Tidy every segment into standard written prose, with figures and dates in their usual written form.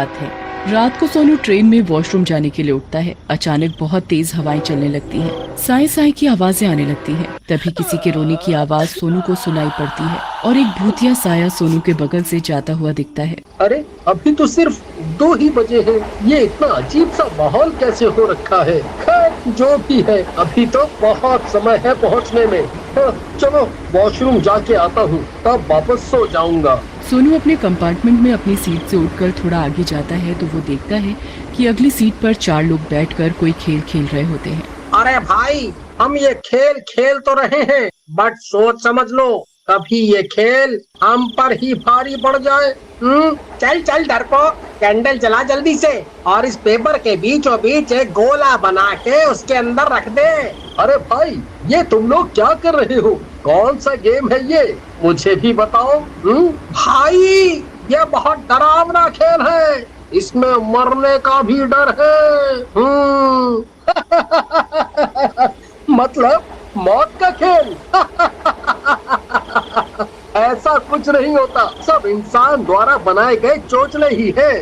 बात है। रात को सोनू ट्रेन में वॉशरूम जाने के लिए उठता है। अचानक बहुत तेज हवाएं चलने लगती हैं। साए साए की आवाजें आने लगती हैं। तभी किसी के रोने की आवाज सोनू को सुनाई पड़ती है और एक भूतिया साया सोनू के बगल से जाता हुआ दिखता है। अरे अभी तो सिर्फ 2 ही बजे हैं। ये इतना अजीब सा माहौल कैसे हो रखा है। खैर जो भी है, अभी तो बहुत समय है पहुंचने में। चलो वॉशरूम जाके आता हूँ, तब वापस सो जाऊंगा। सोनू अपने कंपार्टमेंट में अपनी सीट से उठकर थोड़ा आगे जाता है तो वो देखता है कि अगली सीट पर 4 लोग बैठकर कोई खेल खेल रहे होते हैं। अरे भाई, हम ये खेल खेल तो रहे हैं, बट सोच समझ लो, कभी ये खेल हम पर ही भारी पड़ जाए। चल चल डरपोक, कैंडल जला जल्दी से और इस पेपर के बीचों बीच एक गोला बना के उसके अंदर रख दे। अरे भाई, ये तुम लोग क्या कर रहे हो? कौन सा गेम है ये? मुझे भी बताओ। भाई, ये बहुत डरावना खेल है, इसमें मरने का भी डर है। मतलब मौत का खेल? ऐसा कुछ नहीं होता, सब इंसान द्वारा बनाए गए चोचले ही है।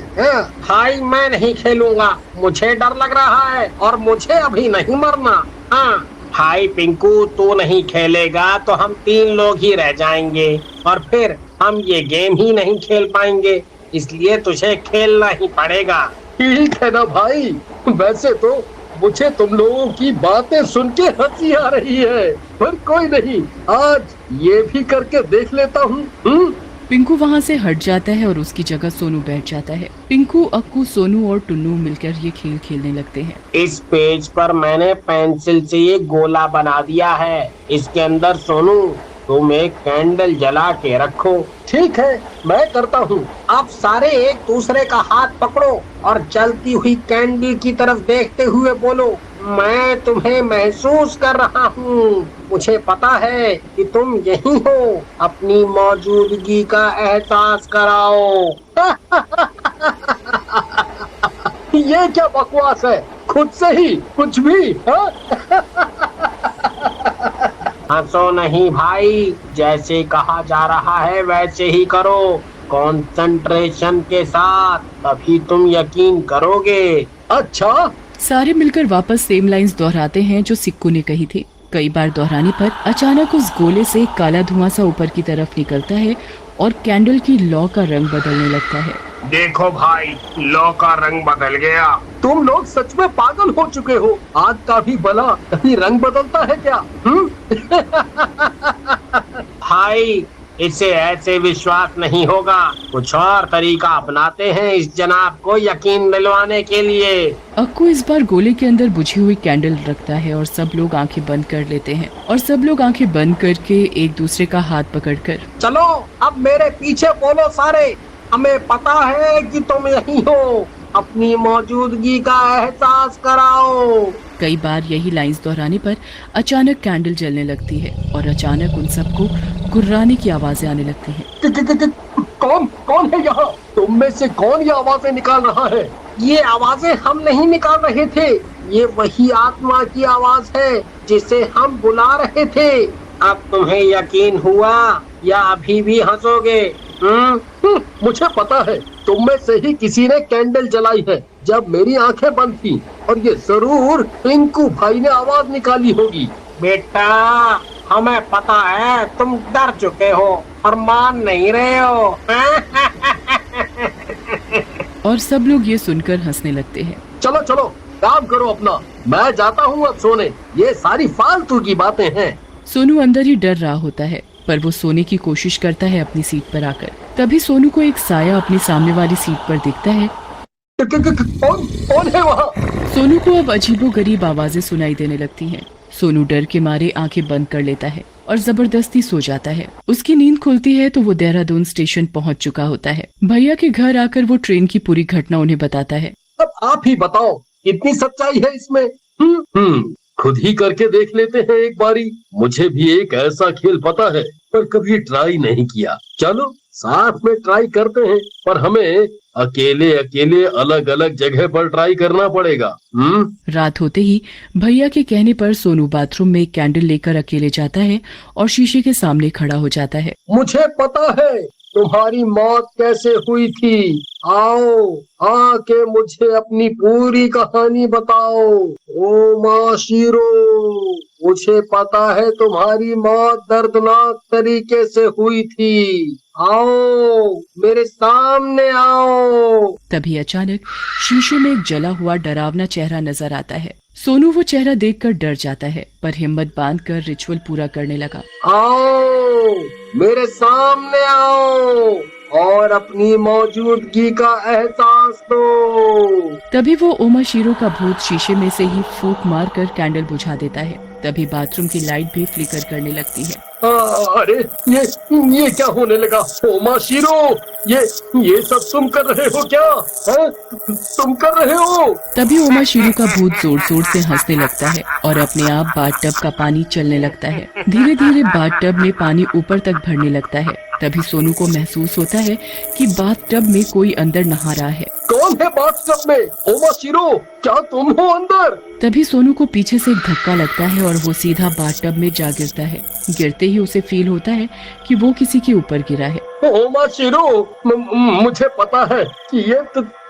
भाई मैं नहीं खेलूंगा, मुझे डर लग रहा है और मुझे अभी नहीं मरना। हाँ भाई पिंकू, तू नहीं खेलेगा तो हम 3 लोग ही रह जाएंगे और फिर हम ये गेम ही नहीं खेल पाएंगे, इसलिए तुझे खेलना ही पड़ेगा। ठीक है ना भाई, वैसे तो मुझे तुम लोगों की बातें सुन के हंसी आ रही है, पर कोई नहीं, आज ये भी करके देख लेता हूँ। पिंकू वहाँ से हट जाता है और उसकी जगह सोनू बैठ जाता है। पिंकू, अक्कू, सोनू और टुन्नू मिलकर ये खेल खेलने लगते हैं। इस पेज पर मैंने पेंसिल से ये गोला बना दिया है, इसके अंदर सोनू तुम एक कैंडल जला के रखो। ठीक है, मैं करता हूँ। आप सारे एक दूसरे का हाथ पकड़ो और जलती हुई कैंडल की तरफ देखते हुए बोलो, मैं तुम्हें महसूस कर रहा हूँ, मुझे पता है कि तुम यही हो, अपनी मौजूदगी का एहसास कराओ। ये क्या बकवास है, खुद से ही कुछ भी। हंसो नहीं भाई, जैसे कहा जा रहा है वैसे ही करो, कंसंट्रेशन के साथ, तभी तुम यकीन करोगे। अच्छा। सारे मिलकर वापस सेम लाइंस दोहराते हैं जो सिक्कू ने कही थी। कई बार दोहराने पर अचानक उस गोले से काला धुआं सा ऊपर की तरफ निकलता है और कैंडल की लौ का रंग बदलने लगता है। देखो भाई, लौ का रंग बदल गया। तुम लोग सच में पागल हो चुके हो, आग का भी भला कभी रंग बदलता है क्या? भाई, इसे ऐसे विश्वास नहीं होगा, कुछ और तरीका अपनाते हैं इस जनाब को यकीन दिलवाने के लिए। अक्कू इस बार गोले के अंदर बुझी हुई कैंडल रखता है और सब लोग आंखें बंद कर लेते हैं और सब लोग आंखें बंद करके एक दूसरे का हाथ पकड़कर, चलो अब मेरे पीछे बोलो सारे, हमें पता है कि तुम यही हो, अपनी मौजूदगी का एहसास कराओ। कई बार यही लाइंस दोहराने पर अचानक कैंडल जलने लगती है और अचानक उन सबको गुर्राने की आवाजें आने लगती हैं। कौन है यहाँ? तुम में से कौन ये आवाजें निकाल रहा है? ये आवाजें हम नहीं निकाल रहे थे, ये वही आत्मा की आवाज है जिसे हम बुला रहे थे। अब तुम्हें यकीन हुआ या अभी भी हंसोगे? मुझे पता है, तुम में से ही किसी ने कैंडल जलाई है जब मेरी आंखें बंद थी, और ये जरूर पिंकू भाई ने आवाज निकाली होगी। बेटा, हमें पता है तुम डर चुके हो और मान नहीं रहे हो। और सब लोग ये सुनकर हंसने लगते हैं। चलो चलो, काम करो अपना, मैं जाता हूँ अब सोने, ये सारी फालतू की बातें हैं। सोनू अंदर ही डर रहा होता है, पर वो सोने की कोशिश करता है अपनी सीट पर आकर। तभी सोनू को एक साया अपनी सामने वाली सीट पर दिखता है। कौन है वहाँ? सोनू को अब अजीबोगरीब आवाजें सुनाई देने लगती हैं। सोनू डर के मारे आंखें बंद कर लेता है और जबरदस्ती सो जाता है। उसकी नींद खुलती है तो वो देहरादून स्टेशन पहुंच चुका होता है। भैया के घर आकर वो ट्रेन की पूरी घटना उन्हें बताता है। अब आप ही बताओ, कितनी सच्चाई है इसमें? खुद ही करके देख लेते हैं एक बारी। मुझे भी एक ऐसा खेल पता है, पर कभी ट्राई नहीं किया। चलो साथ में ट्राई करते हैं, पर हमें अकेले अकेले अलग अलग जगह पर ट्राई करना पड़ेगा। रात होते ही भैया के कहने पर सोनू बाथरूम में एक कैंडल लेकर अकेले जाता है और शीशे के सामने खड़ा हो जाता है। मुझे पता है तुम्हारी मौत कैसे हुई थी? आओ आके मुझे अपनी पूरी कहानी बताओ। ओ माशिरो, मुझे पता है तुम्हारी मौत दर्दनाक तरीके से हुई थी। आओ मेरे सामने आओ। तभी अचानक शीशे में एक जला हुआ डरावना चेहरा नजर आता है। सोनू वो चेहरा देखकर डर जाता है, पर हिम्मत बांधकर रिचुअल पूरा करने लगा। आओ मेरे सामने आओ और अपनी मौजूदगी का एहसास दो। तभी वो ओमाशीरो का भूत शीशे में से ही फूंक मारकर कैंडल बुझा देता है। तभी बाथरूम की लाइट भी फ्लिकर करने लगती है। अरे ये क्या होने लगा? ओमाशीरो, ये सब तुम कर रहे हो क्या? तुम कर रहे हो? तभी ओमाशीरो का भूत जोर जोर से हंसने लगता है और अपने आप बाथटब का पानी चलने लगता है। धीरे धीरे बाथटब में पानी ऊपर तक भरने लगता है। तभी सोनू को महसूस होता है कि बाथटब में कोई अंदर नहा रहा है। कौन है बाथटब में? ओमाशीरो, क्या तुम हो अंदर? तभी सोनू को पीछे से एक धक्का लगता है और वो सीधा बाथटब में जा गिरता है। गिरते ही उसे फील होता है कि वो किसी के ऊपर गिरा है। ओमाशीरो, मुझे पता है कि ये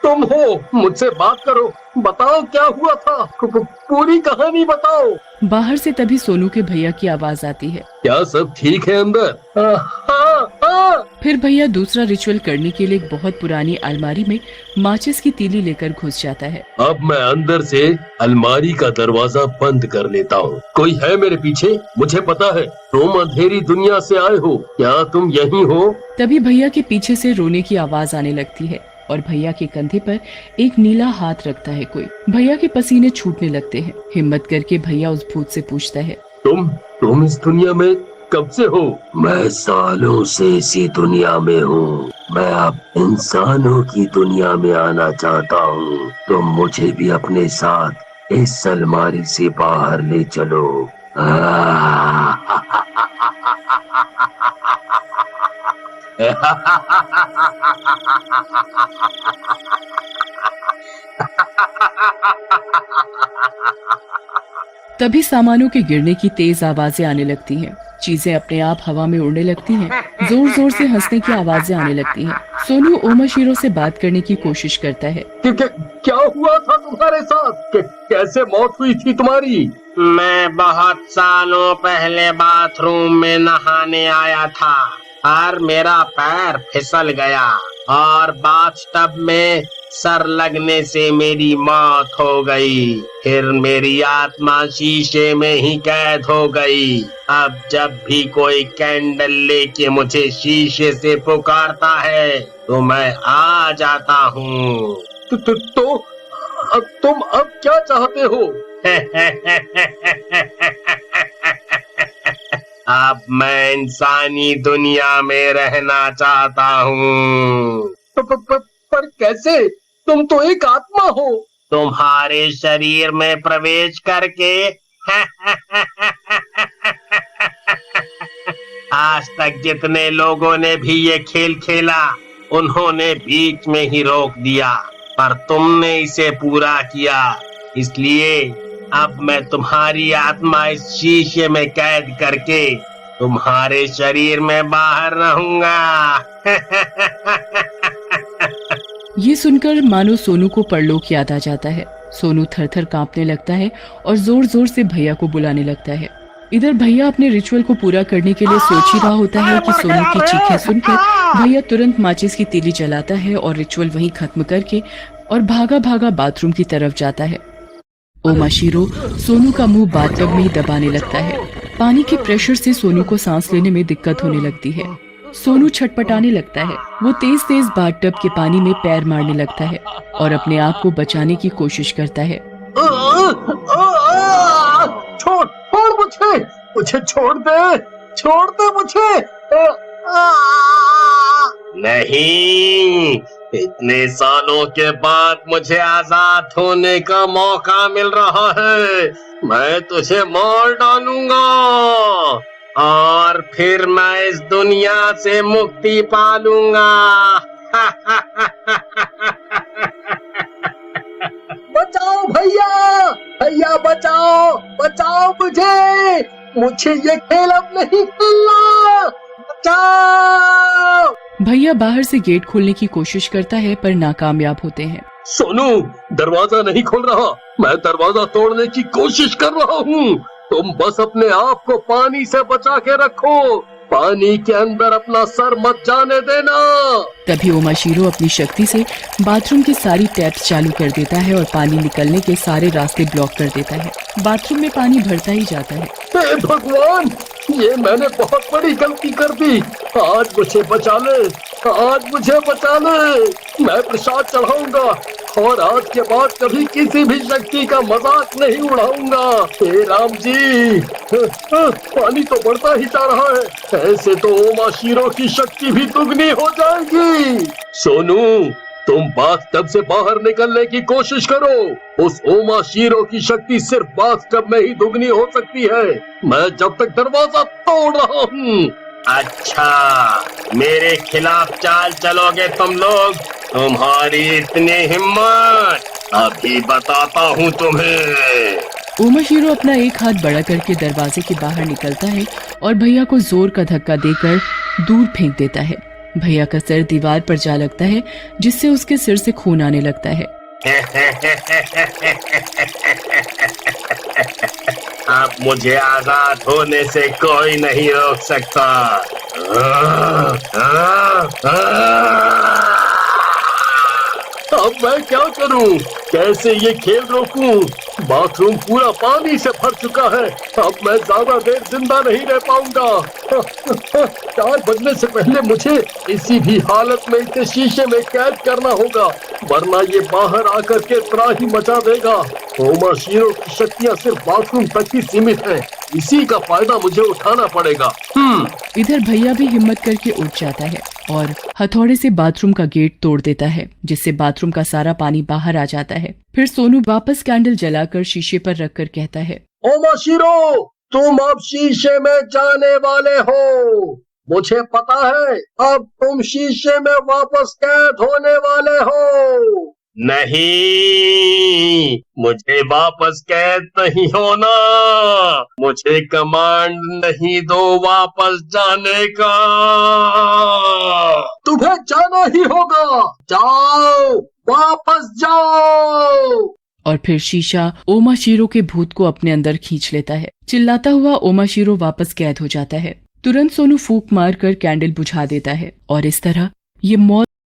तुम हो। मुझसे बात करो, बताओ क्या हुआ था, पूरी कहानी बताओ। बाहर से तभी सोनू के भैया की आवाज आती है। क्या सब ठीक है अंदर? हाँ। फिर भैया दूसरा रिचुअल करने के लिए एक बहुत पुरानी अलमारी में माचिस की तीली लेकर घुस जाता है। अब मैं अंदर से अलमारी का दरवाजा बंद कर लेता हूँ। कोई है मेरे पीछे? मुझे पता है तुम अंधेरी दुनिया से आए हो। क्या तुम यही हो? तभी भैया के पीछे से रोने की आवाज आने लगती है और भैया के कंधे पर एक नीला हाथ रखता है कोई। भैया के पसीने छूटने लगते हैं। हिम्मत करके भैया उस भूत से पूछता है, तुम इस दुनिया में कब से हो? मैं सालों से इसी दुनिया में हूँ। मैं अब इंसानों की दुनिया में आना चाहता हूँ। तुम मुझे भी अपने साथ इस अलमारी से बाहर ले चलो। तभी सामानों के गिरने की तेज आवाजें आने लगती हैं। चीजें अपने आप हवा में उड़ने लगती हैं। जोर जोर से हंसने की आवाजें आने लगती हैं। सोनू ओमाशीरो से बात करने की कोशिश करता है। क्या हुआ था तुम्हारे साथ? कैसे मौत हुई थी तुम्हारी? मैं बहुत सालों पहले बाथरूम में नहाने आया था और मेरा पैर फिसल गया और बाथटब में सर लगने से मेरी मौत हो गई। फिर मेरी आत्मा शीशे में ही कैद हो गई। अब जब भी कोई कैंडल लेके मुझे शीशे से पुकारता है तो मैं आ जाता हूँ। तो अब तुम अब क्या चाहते हो? अब मैं इंसानी दुनिया में रहना चाहता हूँ। पर कैसे? तुम तो एक आत्मा हो। तुम्हारे शरीर में प्रवेश करके आज तक जितने लोगों ने भी ये खेल खेला उन्होंने बीच में ही रोक दिया, पर तुमने इसे पूरा किया। इसलिए अब मैं तुम्हारी आत्मा इस शीशे में कैद करके तुम्हारे शरीर में बाहर रहूंगा। ये सुनकर मानो सोनू को परलोक याद आ जाता है। सोनू थर थर कांपने लगता है और जोर जोर से भैया को बुलाने लगता है। इधर भैया अपने रिचुअल को पूरा करने के लिए सोच ही रहा होता है कि सोनू की चीखें सुनकर भैया तुरंत माचिस की तीली जलाता है और रिचुअल वहीं खत्म करके और भागा भागा बाथरूम की तरफ जाता है। ओमाशीरो सोनू का मुंह बाथटब में ही दबाने लगता है। पानी के प्रेशर से सोनू को सांस लेने में दिक्कत होने लगती है। सोनू छटपटाने लगता है। वो तेज तेज बाथटब के पानी में पैर मारने लगता है और अपने आप को बचाने की कोशिश करता है। छोड़ मुझे छोड़ दे मुझे। नहीं, इतने सालों के बाद मुझे आजाद होने का मौका मिल रहा है। मैं तुझे मार डालूंगा और फिर मैं इस दुनिया से मुक्ति पालूंगा। बचाओ भैया बचाओ मुझे ये खेल अब नहीं खेलना। बचाओ। भैया बाहर से गेट खोलने की कोशिश करता है पर नाकामयाब होते हैं। सोनू, दरवाजा नहीं खोल रहा। मैं दरवाजा तोड़ने की कोशिश कर रहा हूँ। तुम बस अपने आप को पानी से बचा के रखो। पानी के अंदर अपना सर मत जाने देना। तभी ओमाशीरो अपनी शक्ति से बाथरूम की सारी टैप्स चालू कर देता है और पानी निकलने के सारे रास्ते ब्लॉक कर देता है। बाथरूम में पानी भरता ही जाता है। हे भगवान, ये मैंने बहुत बड़ी गलती कर दी। आज मुझे बचा ले, आज मुझे बचा ले। मैं प्रसाद चढ़ाऊंगा और आज के बाद कभी किसी भी शक्ति का मजाक नहीं उड़ाऊंगा। हे राम जी, पानी तो बढ़ता ही जा रहा है। ऐसे तो ओमाशीरो की शक्ति भी दुगनी हो जाएगी। सोनू, तुम बाथटब से बाहर निकलने की कोशिश करो। उस ओमाशीरो की शक्ति सिर्फ बाथटब में ही दुगनी हो सकती है। मैं जब तक दरवाजा तोड़ रहा हूँ। अच्छा, मेरे खिलाफ चाल चलोगे तुम लोग? तुम्हारी इतनी हिम्मत, अभी बताता हूँ तुम्हें। ओमाशीरो अपना एक हाथ बड़ा करके दरवाजे के बाहर निकलता है और भैया को जोर का धक्का देकर दूर फेंक देता है। भैया का सिर दीवार पर जा लगता है जिससे उसके सिर से खून आने लगता है। अब मुझे आजाद होने से कोई नहीं रोक सकता। अब मैं क्या करूं? कैसे ये खेल रोकूं? बाथरूम पूरा पानी से भर चुका है। अब मैं ज्यादा देर जिंदा नहीं रह पाऊंगा। 4 बजने से पहले मुझे किसी भी हालत में इसे शीशे में कैद करना होगा, वरना ये बाहर आकर के त्राही मचा देगा। ओमाशीरो की शक्तियाँ सिर्फ बाथरूम तक ही सीमित हैं। इसी का फायदा मुझे उठाना पड़ेगा। इधर भैया भी हिम्मत करके उठ जाता है और हथौड़े से बाथरूम का गेट तोड़ देता है, जिससे बाथरूम का सारा पानी बाहर आ जाता है। फिर सोनू वापस कैंडल जलाकर शीशे पर रखकर कहता है, ओमाशीरो, तुम अब शीशे में जाने वाले हो। मुझे पता है अब तुम शीशे में वापस कैद होने वाले हो। नहीं, मुझे वापस कैद नहीं होना। मुझे कमांड नहीं दो वापस जाने का। तुम्हें जाना ही होगा। जाओ, वापस जाओ। और फिर शीशा ओमाशीरो के भूत को अपने अंदर खींच लेता है। चिल्लाता हुआ ओमाशीरो वापस कैद हो जाता है। तुरंत सोनू फूंक मारकर कैंडल बुझा देता है और इस तरह ये मौत